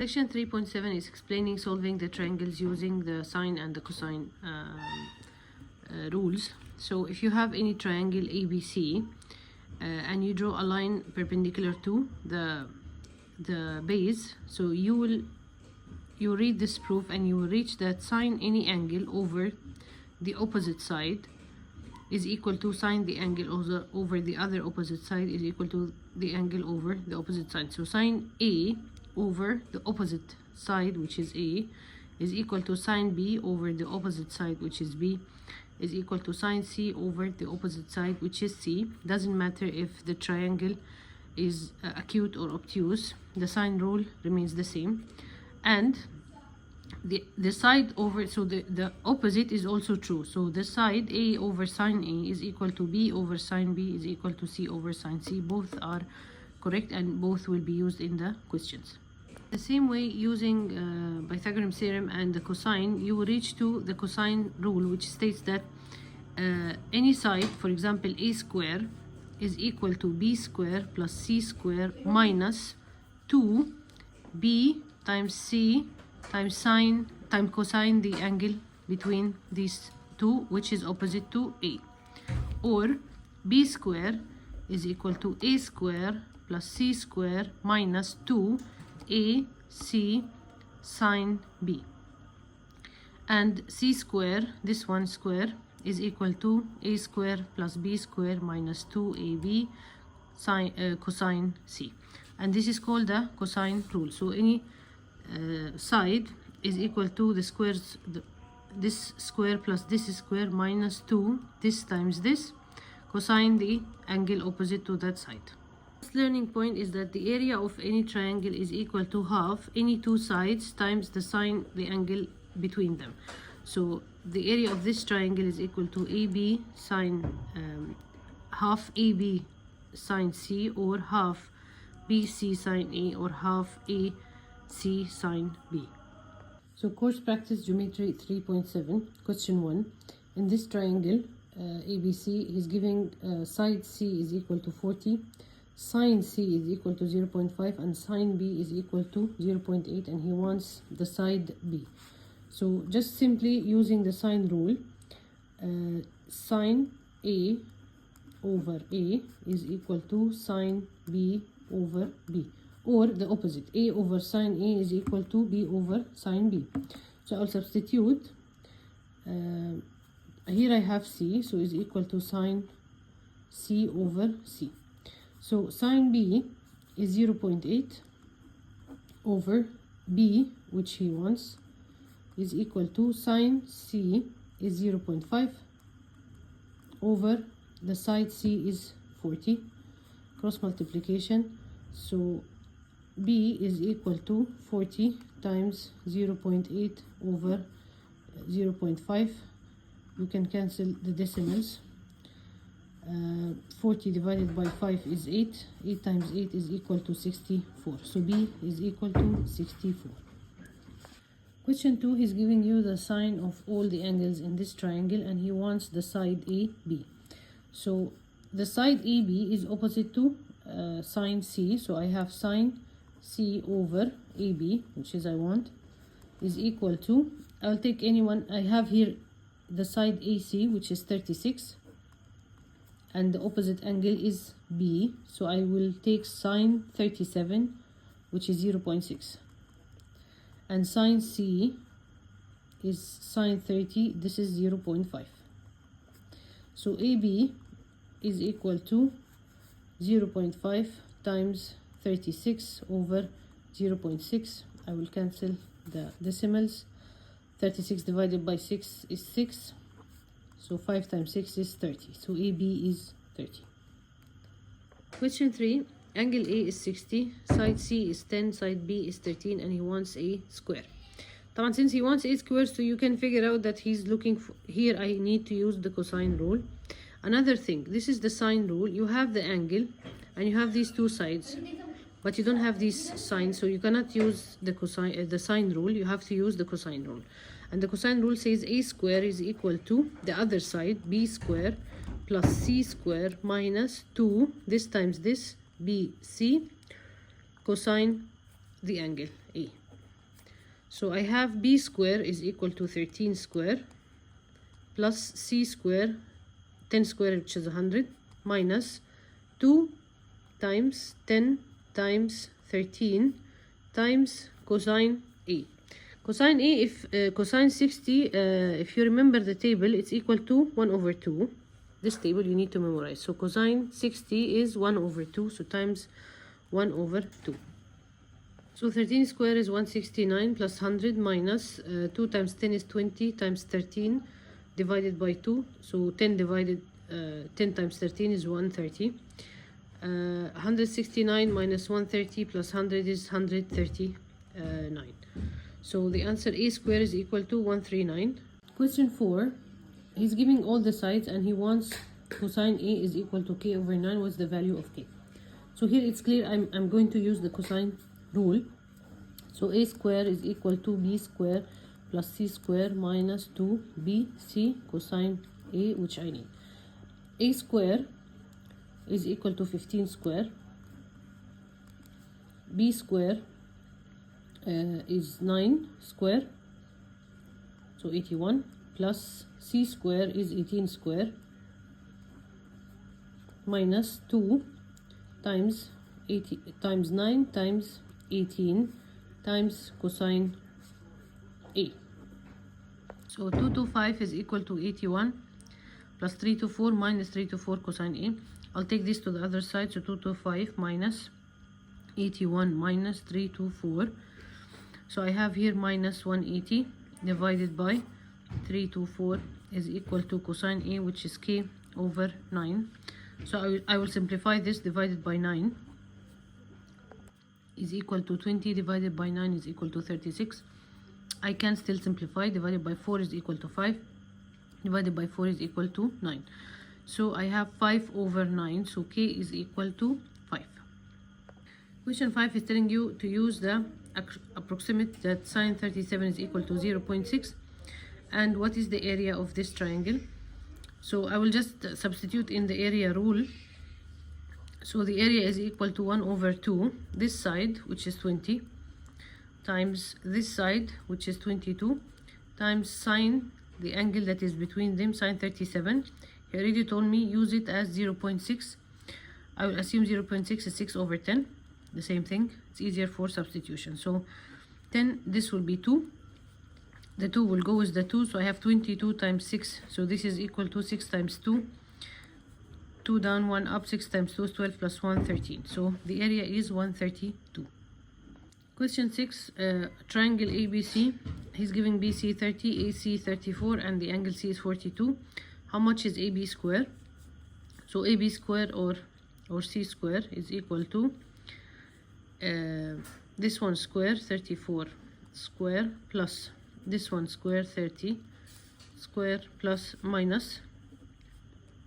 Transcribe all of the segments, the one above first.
Section 3.7 is explaining solving the triangles using the sine and the cosine rules. So if you have any triangle ABC and you draw a line perpendicular to the base, so you read this proof and you will reach that sine any angle over the opposite side is equal to sine the angle over the other opposite side is equal to the angle over the opposite side. So sine A over the opposite side, which is A, is equal to sine B over the opposite side, which is B, is equal to sine C over the opposite side, which is C. Doesn't matter if the triangle is acute or obtuse, the sine rule remains the same. And the side over, so the opposite is also true. So the side A over sine A is equal to B over sine B is equal to C over sine C. Both are correct and both will be used in the questions. The same way, using Pythagorean theorem and the cosine, you will reach to the cosine rule, which states that any side, for example A square, is equal to B square plus C square minus 2B times C times sine times cosine the angle between these two, which is opposite to A. Or B square is equal to A square plus C square minus 2AC sine B. And C square, this one square, is equal to A square plus B square minus 2AB cosine C. And this is called the cosine rule. So any side is equal to the squares, this square plus this square minus 2 this times this, cosine the angle opposite to that side. This learning point is that the area of any triangle is equal to half any two sides times the sine the angle between them. So the area of this triangle is equal to AB sine half AB sine C, or half BC sine A, or half AC sine B. So course practice geometry 3.7, question 1. In this triangle ABC, he's giving side C is equal to 40, sine C is equal to 0.5, and sine B is equal to 0.8, and he wants the side B. So just simply using the sine rule, sine A over A is equal to sine B over B, or the opposite, A over sine A is equal to B over sine B. So I'll substitute. Here I have C, so is equal to sine C over C. So sine B is 0.8 over B, which he wants, is equal to sine C is 0.5 over the side C is 40, cross multiplication. So B is equal to 40 times 0.8 over 0.5. You can cancel the decimals. 40 divided by 5 is 8. 8 times 8 is equal to 64. So B is equal to 64. Question 2, he's giving you the sine of all the angles in this triangle and he wants the side AB. So the side AB is opposite to sine C. So I have sine C over AB, which is I want, is equal to, I'll take any one. I have here the side AC, which is 36, and the opposite angle is B, so I will take sine 37, which is 0.6, and sine C is sine 30, this is 0.5. So AB is equal to 0.5 times 36 over 0.6. I will cancel the decimals. 36 divided by 6 is 6. So 5 times 6 is 30. So AB is 30. Question 3. Angle A is 60, side C is 10, side B is 13, and he wants A square. Now, since he wants A square, so you can figure out that he's looking for, here I need to use the cosine rule. Another thing, this is the sine rule. You have the angle and you have these two sides, but you don't have these signs, so you cannot use the cosine, the sine rule. You have to use the cosine rule. And the cosine rule says A square is equal to the other side, B square plus C square minus 2, this times this, BC, cosine the angle A. So I have b square is equal to 13 square plus c square, 10 square which is 100, minus 2 times 10 times 13 times cosine A. Cosine A, if cosine 60, if you remember the table, it's equal to 1 over 2. This table you need to memorize. So cosine 60 is 1 over 2, so times 1 over 2. So 13 square is 169 plus 100 minus 2 times 10 is 20 times 13 divided by 2. So 10 divided 10 times 13 is 130. 169 minus 130 plus 100 is 139. So the answer A square is equal to 139. Question 4. He's giving all the sides and he wants cosine A is equal to k over 9. What's the value of k? So here it's clear I'm going to use the cosine rule. So A square is equal to B square plus C square minus 2BC cosine A, which I need. A square is equal to 15 square. B square is 9 square, so 81, plus C square is 18 square minus 2 times 80 times 9 times 18 times cosine A. So 225 is equal to 81 plus 324 minus 324 cosine A. I'll take this to the other side, so 225 minus 81 minus 324. So I have here minus 180 divided by 324 is equal to cosine A, which is k over 9. So I will simplify this. Divided by 9 is equal to 20, divided by 9 is equal to 36. I can still simplify. Divided by 4 is equal to 5, divided by 4 is equal to 9. So I have 5 over 9, so k is equal to 5. Question 5 is telling you to use the approximate that sine 37 is equal to 0.6 and what is the area of this triangle. So I will just substitute in the area rule. So the area is equal to 1 over 2, this side, which is 20, times this side, which is 22, times sine, the angle that is between them, sine 37. He already told me use it as 0.6. I will assume 0.6 is 6 over 10. The same thing. It's easier for substitution. So 10, this will be 2. The 2 will go with the 2. So I have 22 times 6. So this is equal to 6 times 2. 2 down, 1 up. 6 times 2 is 12 plus 1, 13. So the area is 132. Question 6. Triangle ABC. He's giving BC 30, AC 34, and the angle C is 42. How much is AB square? So AB square or C square is equal to this one square, 34 square, plus this one square, 30 square, plus minus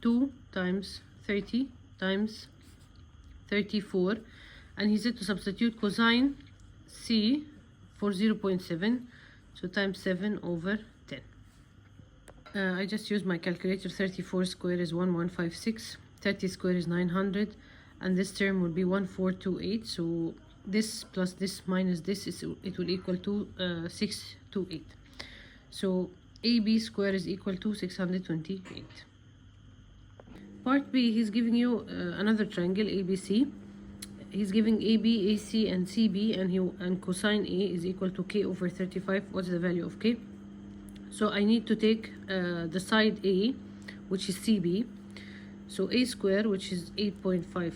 2 times 30 times 34. And he said to substitute cosine C for 0.7, so times 7 over 10. I just used my calculator. 34 square is 1156, 30 square is 900, and this term will be 1428. So this plus this minus this it will equal to 628. So AB square is equal to 628. Part B, he's giving you another triangle ABC. He's giving AB, AC, and CB, and cosine A is equal to k over 35. What's the value of k? So I need to take the side A, which is CB. So A square, which is 8.5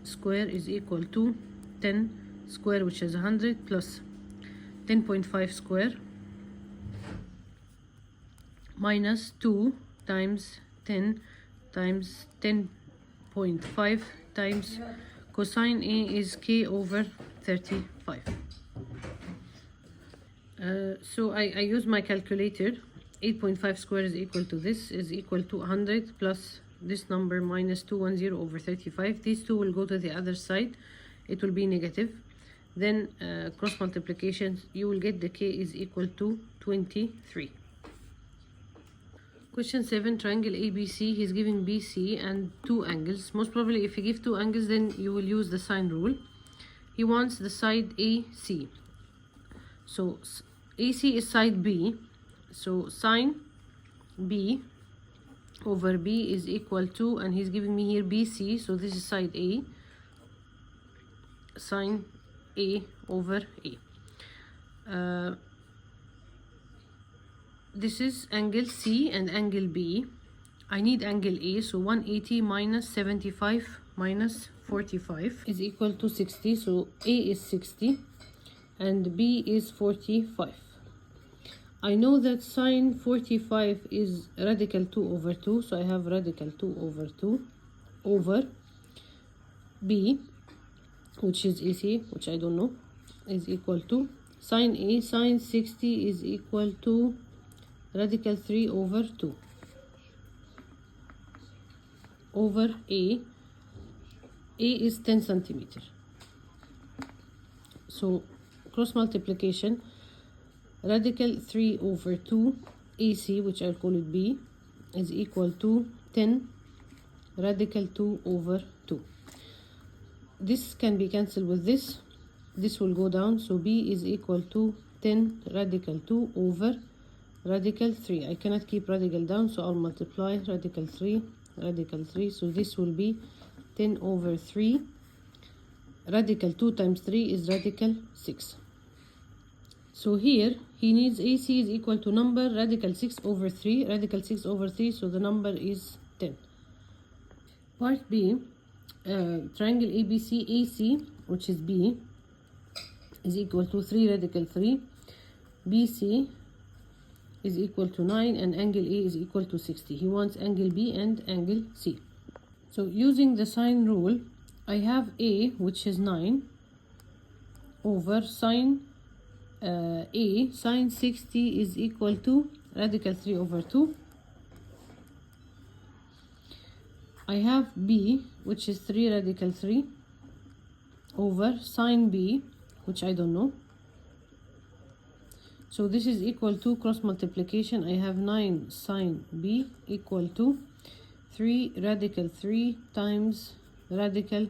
square, is equal to 10 square, which is 100, plus 10.5 square minus 2 times 10 times 10.5 times cosine A is k over 35. So I use my calculator. 8.5 square is equal to this, is equal to 100 plus this number minus 210 over 35. These two will go to the other side. It will be negative. Then cross multiplication, you will get the k is equal to 23. Question 7, triangle ABC. He's giving BC and 2 angles. Most probably if you give 2 angles, then you will use the sine rule. He wants the side AC. So AC is side B, so sine B over B is equal to, and he's giving me here BC, so this is side A, sine A over A. This is angle C and angle B. I need angle A, so 180 minus 75 minus 45 is equal to 60. So A is 60 and B is 45. I know that sine 45 is radical 2 over 2, so I have radical 2 over 2 over B, which is AC, which I don't know, is equal to sine A, sine 60 is equal to radical 3 over 2 over A. A is 10 centimeter. So cross multiplication, radical 3 over 2 AC, which I'll call it B, is equal to 10 radical 2 over 2. This can be cancelled with this. This will go down, so B is equal to 10 radical 2 over radical 3. I cannot keep radical down, so I'll multiply radical 3, radical 3. So this will be 10 over 3. Radical 2 times 3 is radical 6. So here he needs AC is equal to number radical 6 over 3, radical 6 over 3, so the number is 10. Part B, triangle ABC, AC, which is B, is equal to 3 radical 3, BC is equal to 9, and angle A is equal to 60. He wants angle B and angle C. So using the sine rule, I have A, which is 9, over sine A, sine 60 is equal to radical 3 over 2. I have B, which is 3 radical 3, over sine B, which I don't know. So this is equal to cross multiplication. I have 9 sine B equal to 3 radical 3 times radical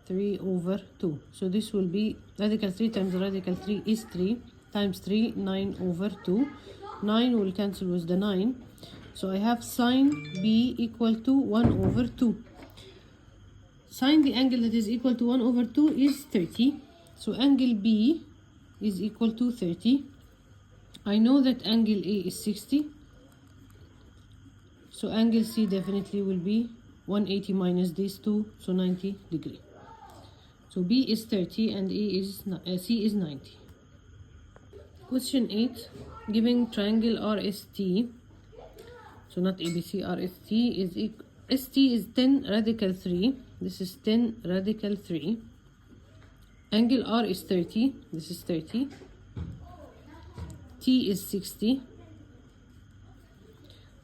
3 over 2. So this will be radical 3 times radical 3 is 3 times 3, 9 over 2. 9 will cancel with the 9. So I have sine B equal to 1 over 2. Sine the angle that is equal to 1 over 2 is 30. So angle B is equal to 30. I know that angle A is 60. So angle C definitely will be 180 minus these two, so 90 degree. So B is 30 and C is 90. Question 8, giving triangle RST, so not ABC, RST is ST is 10 radical 3. This is 10 radical 3. Angle R is 30. This is 30. T is 60.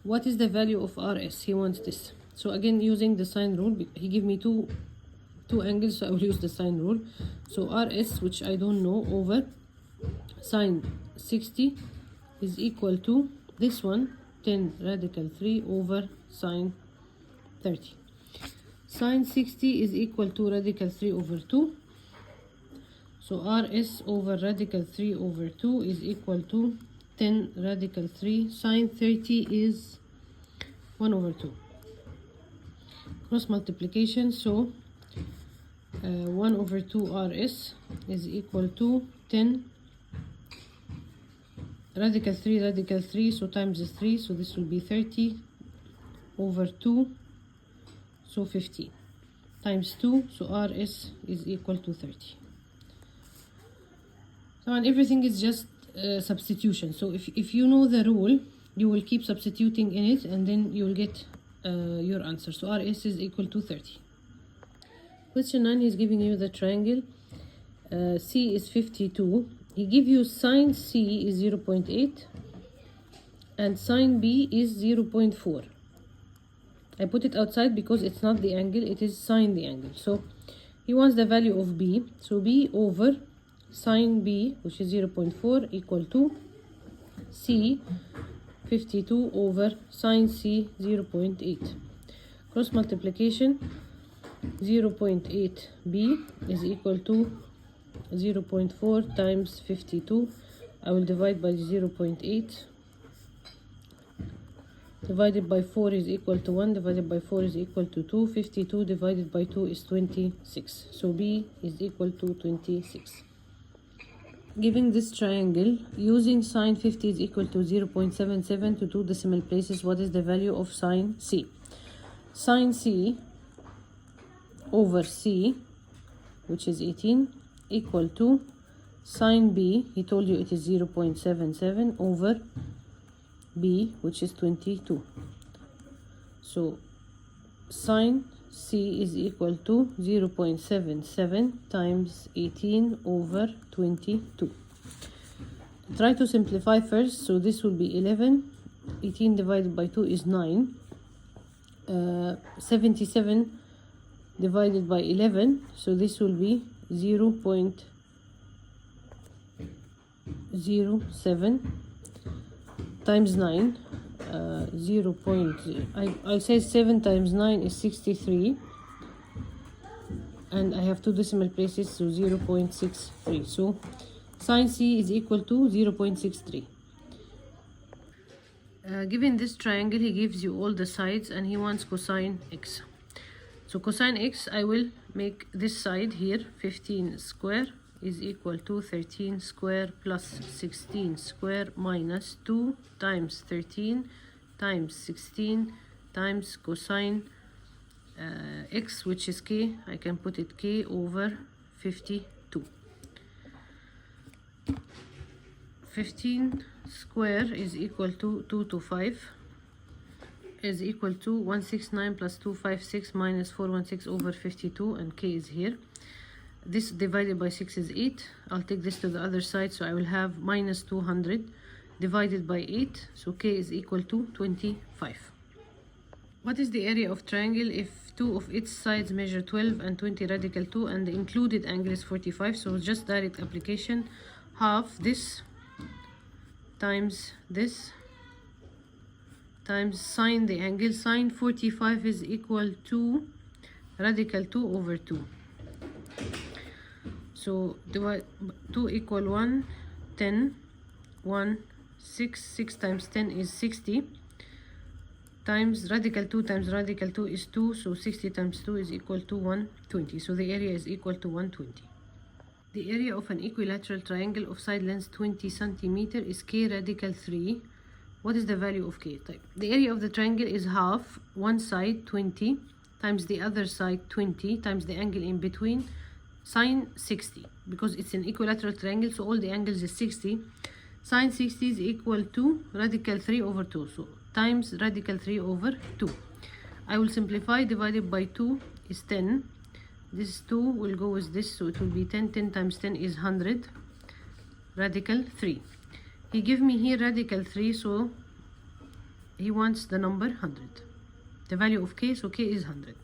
What is the value of RS? He wants this. So again, using the sine rule, he gave me two angles, so I will use the sine rule. So RS, which I don't know, over sine 60 is equal to this one, 10 radical 3 over sine 30. Sine 60 is equal to radical 3 over 2. So RS over radical 3 over 2 is equal to 10 radical 3. Sine 30 is 1 over 2. Cross multiplication, so 1 over 2 RS is equal to 10 radical 3, so times is 3, so this will be 30 over 2, so 15 times 2, so RS is equal to 30. So, and everything is just substitution. So if you know the rule, you will keep substituting in it and then you will get your answer. So RS is equal to 30. Question 9 is giving you the triangle C is 52. He give you sine C is 0.8 and sine B is 0.4. I put it outside because it's not the angle, it is sine the angle. So he wants the value of B. So B over sine B, which is 0.4, equal to C 52 over sine C 0.8. Cross multiplication, 0.8 B is equal to 0.4 times 52 I will divide by 0.8. Divided by 4 is equal to 1, divided by 4 is equal to 2. 52 divided by 2 is 26. So B is equal to 26. Giving this triangle, using sine 50 is equal to 0.77 to 2 decimal places, what is the value of sine C? Sine C over C, which is 18, equal to sine B, he told you it is 0.77 over B, which is 22. So sine C is equal to 0.77 times 18 over 22. Try to simplify first, so this will be 11. 18 divided by 2 is 9. 77 divided by 11, so this will be 0.07 times 9. I'll say 7 times 9 is 63, and I have 2 decimal places, so 0.63. So sine C is equal to 0.63. Given this triangle, he gives you all the sides and he wants cosine x. So cosine x, I will make this side here 15 square is equal to 13 square plus 16 square minus 2 times 13 times 16 times cosine x, which is k. I can put it k over 52. 15 square is equal to 2 to 5 is equal to 169 plus 256 minus 416 over 52, and k is here. This divided by 6 is 8. I'll take this to the other side, so I will have minus 200 divided by 8, so k is equal to 25. What is the area of triangle if 2 of its sides measure 12 and 20 radical 2 and the included angle is 45? So just direct application, half this times this times sine the angle. Sine 45 is equal to radical 2 over 2. So divide 2 equal 1, 10, 1, 6, 6 times 10 is 60, times radical 2 times radical 2 is 2, so 60 times 2 is equal to 120. So the area is equal to 120. The area of an equilateral triangle of side length 20 centimeter is k radical 3. What is the value of k? The area of the triangle is half, one side 20 times the other side 20 times the angle in between, sine 60, because it's an equilateral triangle, so all the angles is 60. Sine 60 is equal to radical 3 over 2, so times radical 3 over 2. I will simplify. Divided by 2 is 10. This 2 will go with this, so it will be 10. 10 times 10 is 100. Radical 3. He gave me here radical 3, so he wants the number 100. The value of k, so k is 100.